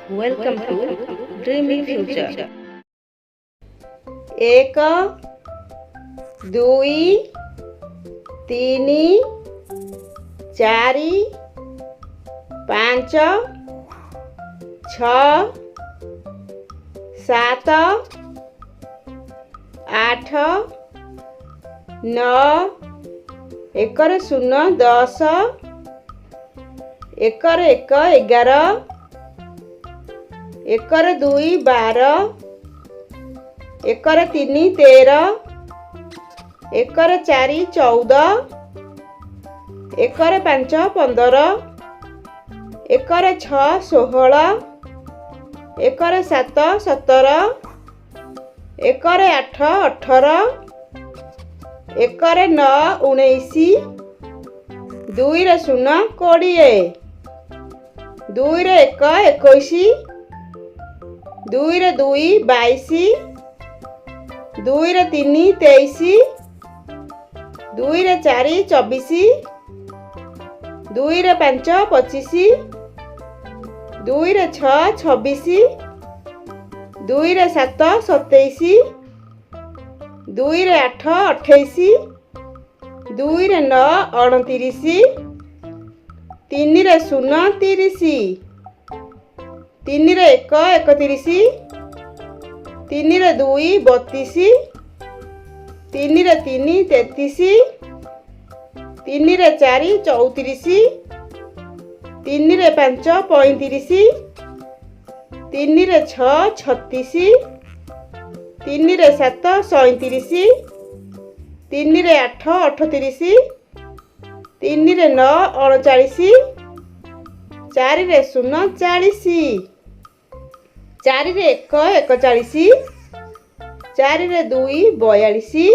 Welcome to Dreamy Future. एक दुई तीनी चारि पाँच छ सात आठ नौ एकर शून्य दस एकर एक एगार एकर दुई बार एकर तीनी 13 एकर चारि 14 एकर पाँच 15 एकर छ 16 एकर सात 17 एकर आठ 18 एकर नौ 19 दुई रे शून्य 20 दुई रे एक 21 दुई रे दुई 22 दुई रे तीनी 23 दुई रे चारि 24 दुई रे पाँच 25 दुई रे छ 26 दुई रे सात 27 दुई रे आठ 28 दुई रे नौ 29 तीन रे शून्य 30 तीन रे एक 31 तीन रे दुई 32 तीन रे तीनी 33 तीन रे चारि 34 तीन रे पाँच 35 तीन रे छ 36 तीन रे सात 37 तीन रे आठ 38 तीन रे नौ 39 चारि रे शून्य 40 चारि रे एक 41 चारि रे दुई 42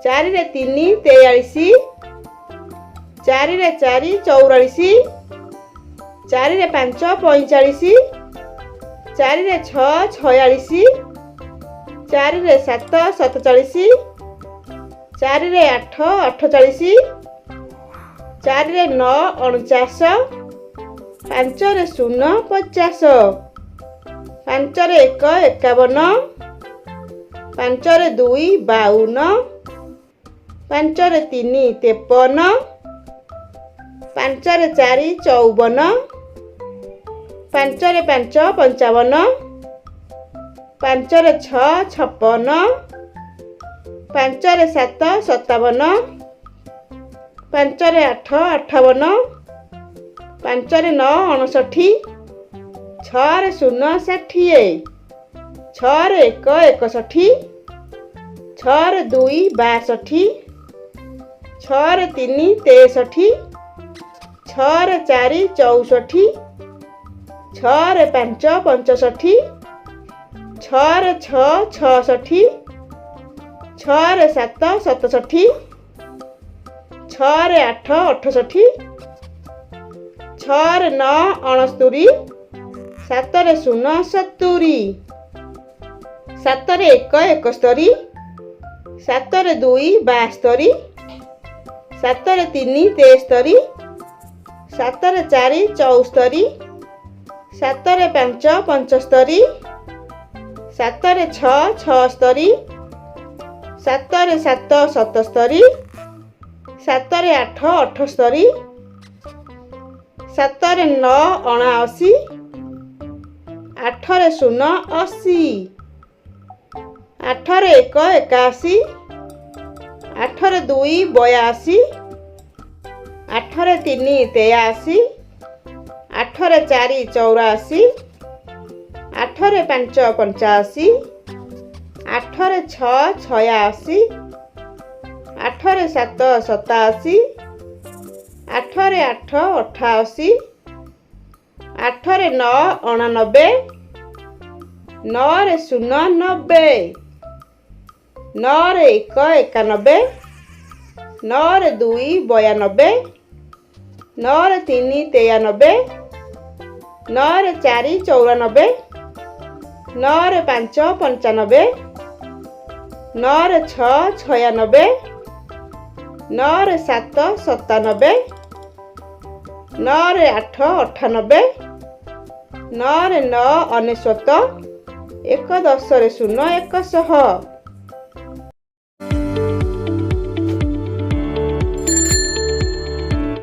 चारि रे तीनी 43 चारि रे चारि 44 चारि रे पाँच 45 चारि रे छ 46 चारि रे सात 47 चारि रे आठ 48 चारि रे नौ 49 पाँच रे शून्य 50 पाँच रे एक 51 पाँच रे दुई 52 पाँच रे तीनी 53 पाँच रे चारि 54 पाँच रे पाँच 55 पाँच रे छ 56 पाँच रे सात 57 पाँच रे आठ 58 पाँच रे नौ 59 छ रे शून्य 60 छ रे एक 61 छ रे दुई 62 छ रे तीनी 63 छ रे चारि 64 छ रे पाँच 65 छ रे छ 66 छ रे सात 67 छ रे आठ 68 छ रे नौ 69 सात रे शून्य 70 सात रे एक 71 सात रे दुई 72 सात रे तीनी 73 सात रे चारि 74 सात रे पाँच 75 सात रे छ 76 सात रे सात 77 सात रे आठ 78 सात रे नौ 79 आठ रे शून्य 80 आठ रे एक 81 आठ रे दुई 82 आठ रे तीनी 83 आठ रे चारि 84 आठ रे पाँच 85 आठ रे छ 86 आठ रे सात 87 आठ रे आठ 88 आठ रे नौ 89 नौ रे शून्य 90 नौ रे एक 91 नौ रे दुई 92 नौ रे तीनी 93 नौ रे चारि 94 नौ रे पाँच 95 नौ रे छ 96 नौ रे सात 97 नौ रे आठ 98 9 ରେ 9 ଅନେଶ୍ୱତ 1 10 ରେ 0 100